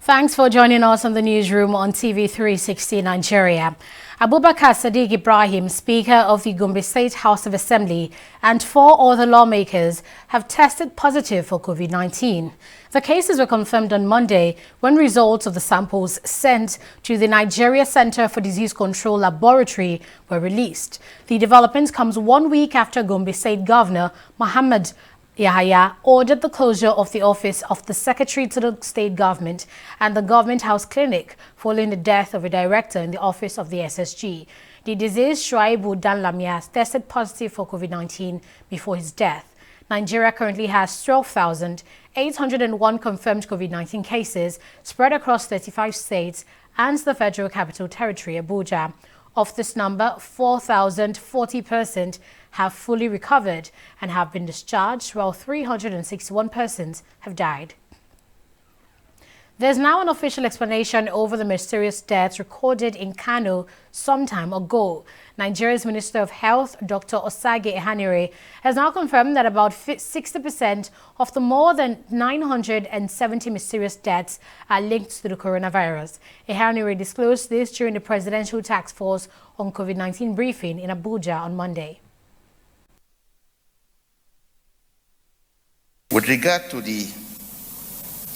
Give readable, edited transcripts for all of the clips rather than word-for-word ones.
Thanks for joining us on the newsroom on TV 360 Nigeria. Abubakar Sadiq Ibrahim, Speaker of the Gombe State House of Assembly, and 4 other lawmakers have tested positive for COVID-19. The cases were confirmed on Monday when results of the samples sent to the Nigeria Center for Disease Control Laboratory were released. The development comes 1 week after Gombe State Governor Mohammed Yahaya ordered the closure of the office of the Secretary to the State Government and the Government House Clinic following the death of a director in the office of the SSG. The deceased Shuaibu Danlamias tested positive for COVID-19 before his death. Nigeria currently has 12,801 confirmed COVID-19 cases spread across 35 states and the Federal Capital Territory, Abuja. Of this number, 4,040 persons have fully recovered and have been discharged, while 361 persons have died. There's now an official explanation over the mysterious deaths recorded in Kano some time ago. Nigeria's Minister of Health, Dr. Osage Ehanire, has now confirmed that about 60% of the more than 970 mysterious deaths are linked to the coronavirus. Ehanire disclosed this during the Presidential Task Force on COVID-19 briefing in Abuja on Monday. With regard to the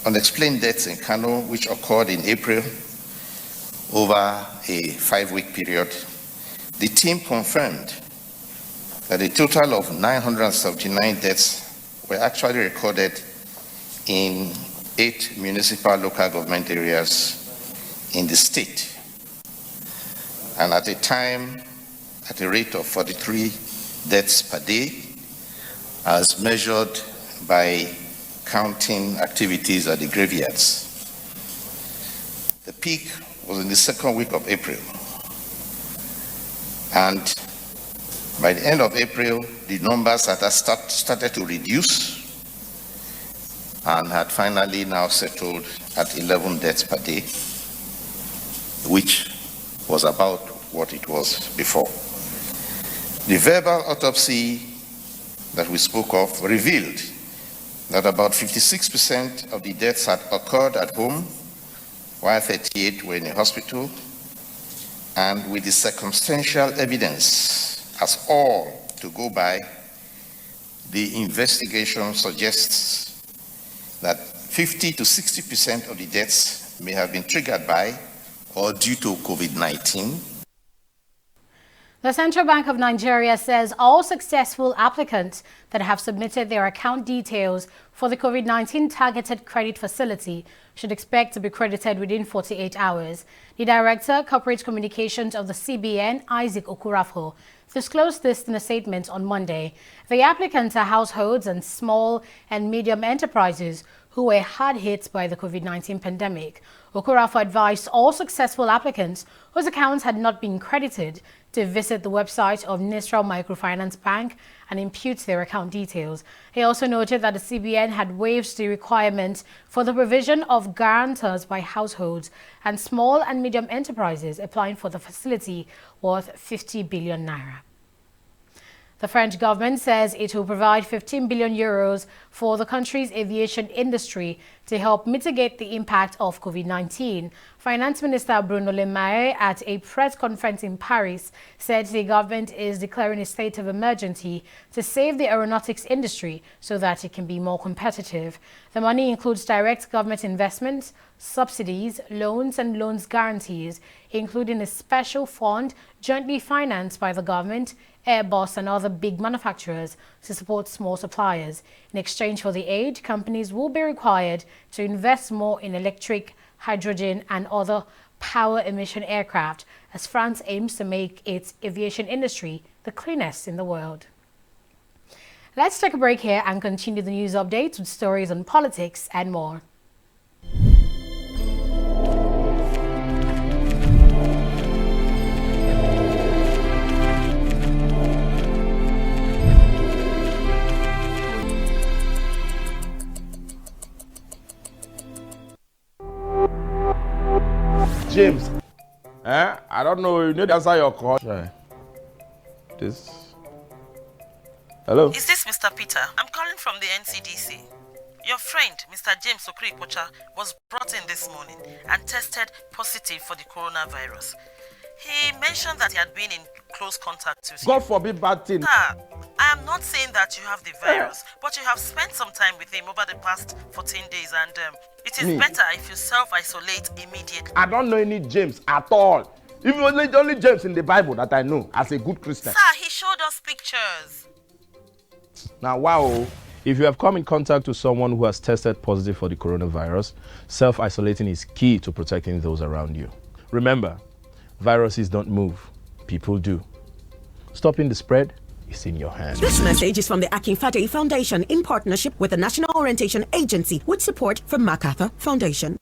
unexplained deaths in Kano, which occurred in April over a 5-week period, the team confirmed that a total of 979 deaths were actually recorded in 8 municipal local government areas in the state, and at a rate of 43 deaths per day, as measured by counting activities at the graveyards. The peak was in the 2nd week of April. And by the end of April, the numbers had started to reduce and had finally now settled at 11 deaths per day, which was about what it was before. The verbal autopsy that we spoke of revealed that about 56% of the deaths had occurred at home, while 38 were in a hospital, and with the circumstantial evidence as all to go by, the investigation suggests that 50 to 60% of the deaths may have been triggered by or due to COVID-19. The Central Bank of Nigeria says all successful applicants that have submitted their account details for the COVID-19 targeted credit facility should expect to be credited within 48 hours. The Director, Corporate Communications of the CBN, Isaac Okurafo, disclosed this in a statement on Monday. The applicants are households and small and medium enterprises who were hard hit by the COVID-19 pandemic. Okurafo advised all successful applicants whose accounts had not been credited to visit the website of Nisral Microfinance Bank and impute their account details. He also noted that the CBN had waived the requirement for the provision of guarantors by households and small and medium enterprises applying for the facility worth 50 billion naira. The French government says it will provide 15 billion euros for the country's aviation industry to help mitigate the impact of COVID-19. Finance Minister Bruno Le Maire, at a press conference in Paris, said the government is declaring a state of emergency to save the aeronautics industry so that it can be more competitive. The money includes direct government investments, subsidies, loans and loans guarantees, including a special fund jointly financed by the government, Airbus and other big manufacturers to support small suppliers. In exchange for the aid, companies will be required to invest more in electric, hydrogen and other power emission aircraft as France aims to make its aviation industry the cleanest in the world. Let's take a break here and continue the news updates with stories on politics and more. James, I don't know. You need to answer your call. Try this. Hello. Is this Mr. Peter? I'm calling from the NCDC. Your friend, Mr. James Okrikwocha, was brought in this morning and tested positive for the coronavirus. He mentioned that he had been in close contact with you. God forbid bad thing. Sir, I am not saying that you have the virus, but you have spent some time with him over the past 14 days, and it is better if you self-isolate immediately. I don't know any James at all. Even only James in the Bible that I know as a good Christian. Sir, he showed us pictures. Now, wow. If you have come in contact with someone who has tested positive for the coronavirus, self-isolating is key to protecting those around you. Remember, viruses don't move, people do. Stopping the spread is in your hands. This message is from the Akinfade Foundation in partnership with the National Orientation Agency with support from MacArthur Foundation.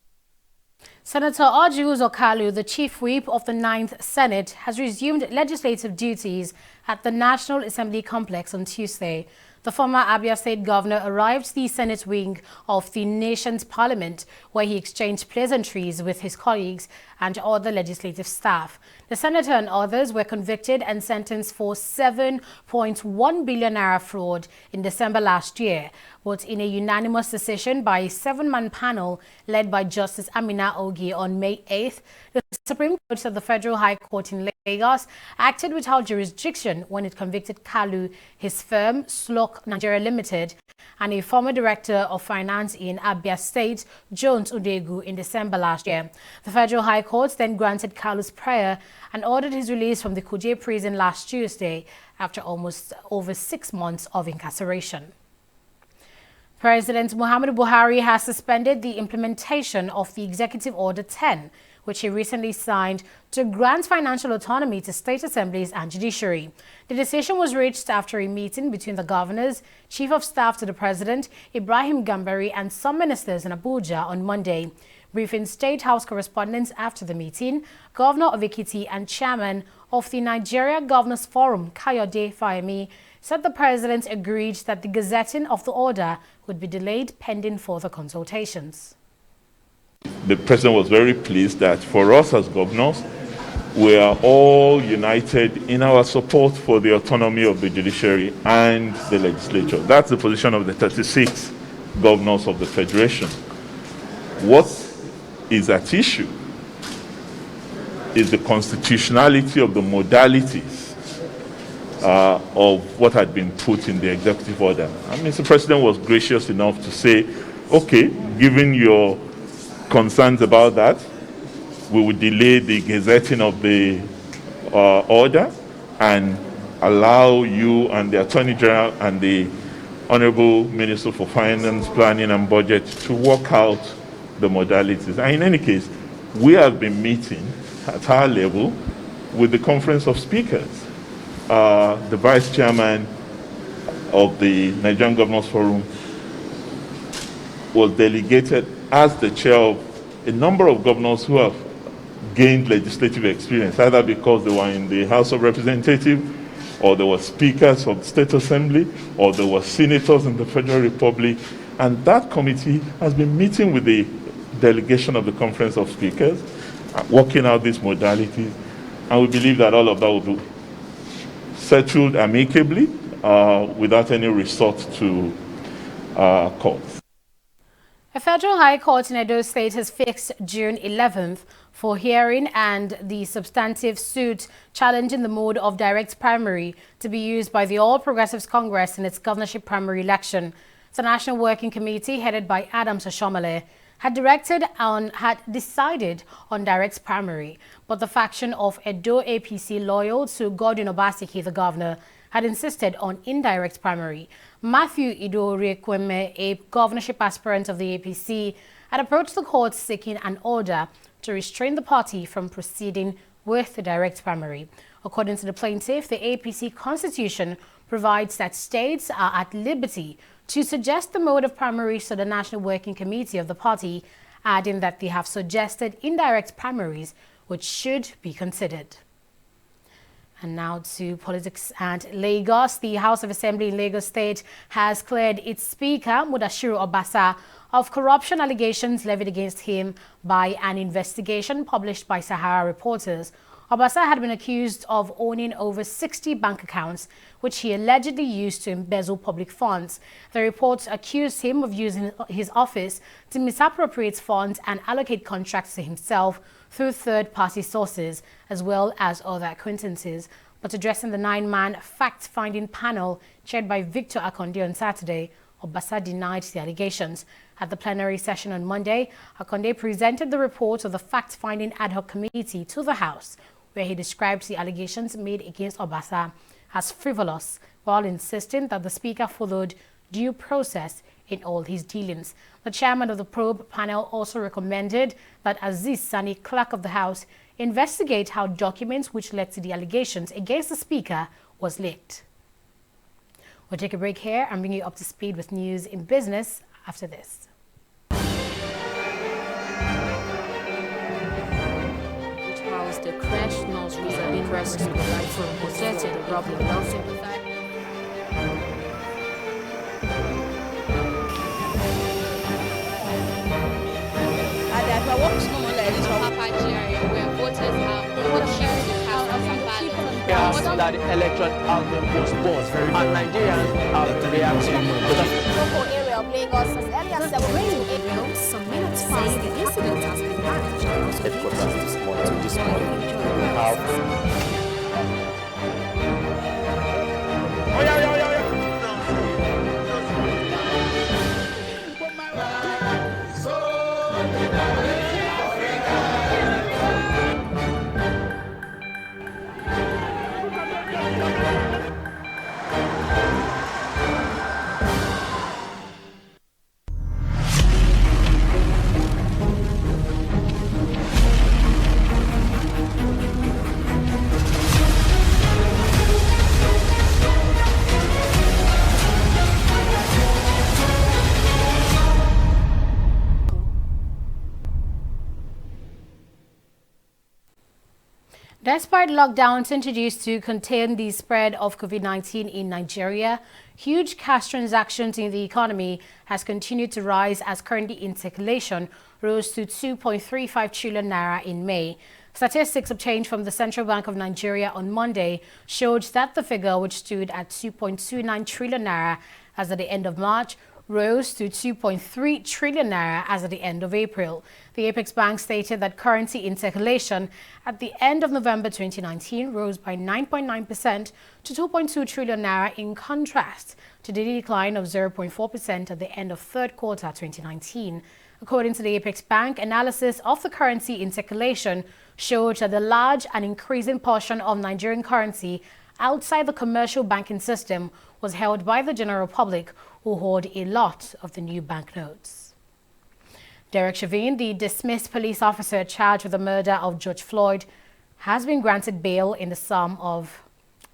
Senator Orji Uzor Kalu, the Chief Whip of the 9th Senate, has resumed legislative duties at the National Assembly complex on Tuesday. The former Abia State governor arrived to the Senate wing of the nation's parliament, where he exchanged pleasantries with his colleagues and other legislative staff. The senator and others were convicted and sentenced for 7.1 billion naira fraud in December last year, but in a unanimous decision by a 7-man panel led by Justice Amina Ogi on May 8th, the Supreme Court of the Federal High Court in Lagos acted without jurisdiction when it convicted Kalu, his firm, Slok Nigeria Limited, and a former director of finance in Abia State, Jones Udegu, in December last year. The Federal High Court then granted Kalu's prayer and ordered his release from the Kuje prison last Tuesday after almost over 6 months of incarceration. President Muhammadu Buhari has suspended the implementation of the Executive Order 10, which he recently signed to grant financial autonomy to state assemblies and judiciary. The decision was reached after a meeting between the governors, chief of staff to the president, Ibrahim Gambari, and some ministers in Abuja on Monday. Briefing State House correspondents after the meeting, Governor of Ekiti and chairman of the Nigeria Governors Forum, Kayode Fayemi, said the president agreed that the gazetting of the order would be delayed pending further consultations. The president was very pleased that for us as governors, we are all united in our support for the autonomy of the judiciary and the legislature. That's the position of the 36 governors of the Federation. What is at issue is the constitutionality of the modalities of what had been put in the executive order. And Mr. President was gracious enough to say, okay, given your concerns about that, we would delay the gazetting of the order and allow you and the Attorney General and the Honorable Minister for Finance, Planning and Budget to work out the modalities. And in any case, we have been meeting at our level with the Conference of Speakers. The Vice Chairman of the Nigerian Governors Forum was delegated as the chair of a number of governors who have gained legislative experience, either because they were in the House of Representatives, or they were speakers of the State Assembly, or they were senators in the Federal Republic. And that committee has been meeting with the delegation of the Conference of Speakers, working out these modalities. And we believe that all of that will be settled amicably without any resort to courts. A federal high court in Edo State has fixed June 11th for hearing and the substantive suit challenging the mode of direct primary to be used by the All Progressives Congress in its governorship primary election. The National Working Committee, headed by Adams Oshomole, had decided on direct primary, but the faction of Edo APC loyal to Godwin Obaseki, the governor, had insisted on indirect primary. Matthew Idori-Kweme, a governorship aspirant of the APC, had approached the court seeking an order to restrain the party from proceeding with the direct primary. According to the plaintiff, the APC constitution provides that states are at liberty to suggest the mode of primaries to the National Working Committee of the party, adding that they have suggested indirect primaries, which should be considered. And now to politics and Lagos. The House of Assembly in Lagos State has cleared its Speaker, Mudashiru Obasa, of corruption allegations levied against him by an investigation published by Sahara reporters. Obasa had been accused of owning over 60 bank accounts, which he allegedly used to embezzle public funds. The reports accused him of using his office to misappropriate funds and allocate contracts to himself through third-party sources, as well as other acquaintances. But addressing the 9-man fact-finding panel chaired by Victor Akonde on Saturday, Obasa denied the allegations. At the plenary session on Monday, Akonde presented the report of the fact-finding ad hoc committee to the House, where he described the allegations made against Obasa as frivolous, while insisting that the Speaker followed due process in all his dealings. The chairman of the probe panel also recommended that Aziz Sani, clerk of the House, investigate how documents which led to the allegations against the Speaker was leaked. We'll take a break here and bring you up to speed with news in business after this. The crash nurseries and interest school life from protected the problem nothing. That the election has been postponed and Nigerians have reacted. Local area of Lagos as early as 7 a.m. Some minutes past the incident has been managed. Headquarters this morning. We have Despite lockdowns introduced to contain the spread of COVID-19 in Nigeria, huge cash transactions in the economy has continued to rise as currency in circulation rose to 2.35 trillion naira in May. Statistics obtained from the Central Bank of Nigeria on Monday showed that the figure, which stood at 2.29 trillion naira as at the end of March, rose to 2.3 trillion naira as at the end of April. The Apex Bank stated that currency in circulation at the end of November 2019 rose by 9.9% to 2.2 trillion naira, in contrast to the decline of 0.4% at the end of third quarter 2019. According to the Apex Bank, analysis of the currency in circulation showed that the large and increasing portion of Nigerian currency outside the commercial banking system was held by the general public, who hold a lot of the new banknotes. Derek Chauvin, the dismissed police officer charged with the murder of George Floyd, has been granted bail in the sum of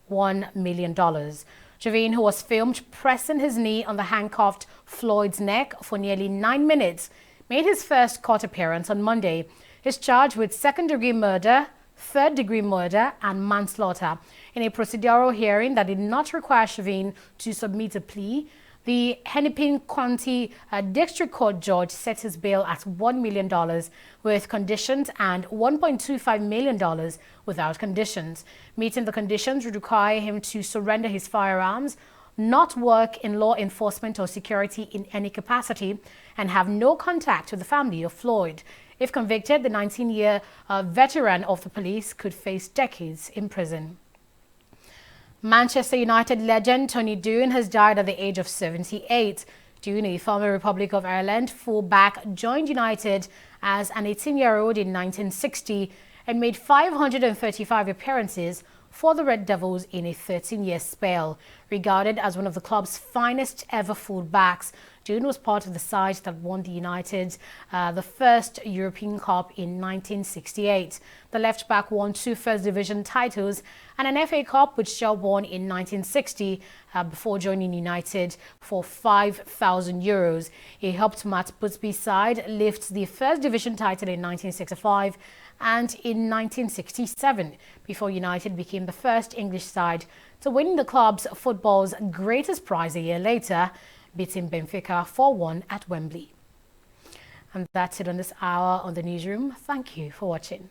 $1 million. Chauvin, who was filmed pressing his knee on the handcuffed Floyd's neck for nearly 9 minutes, made his first court appearance on Monday. He's charged with second-degree murder, third-degree murder and manslaughter. In a procedural hearing that did not require Chauvin to submit a plea, the Hennepin County District Court judge set his bail at $1 million with conditions and $1.25 million without conditions. Meeting the conditions would require him to surrender his firearms, not work in law enforcement or security in any capacity, and have no contact with the family of Floyd. If convicted, the 19-year veteran of the police could face decades in prison. Manchester United legend Tony Doon has died at the age of 78. Doon, a former Republic of Ireland fullback, joined United as an 18-year-old in 1960 and made 535 appearances for the Red Devils in a 13-year spell. Regarded as one of the club's finest ever fullbacks, Doon was part of the side that won the United the first European Cup in 1968. The left-back won 2 First Division titles and an FA Cup, which Shaw won in 1960 before joining United for €5,000. He helped Matt Busby's side lift the First Division title in 1965 and in 1967, before United became the first English side to win the club's football's greatest prize a year later, beating Benfica 4-1 at Wembley. And that's it on this hour on the newsroom. Thank you for watching.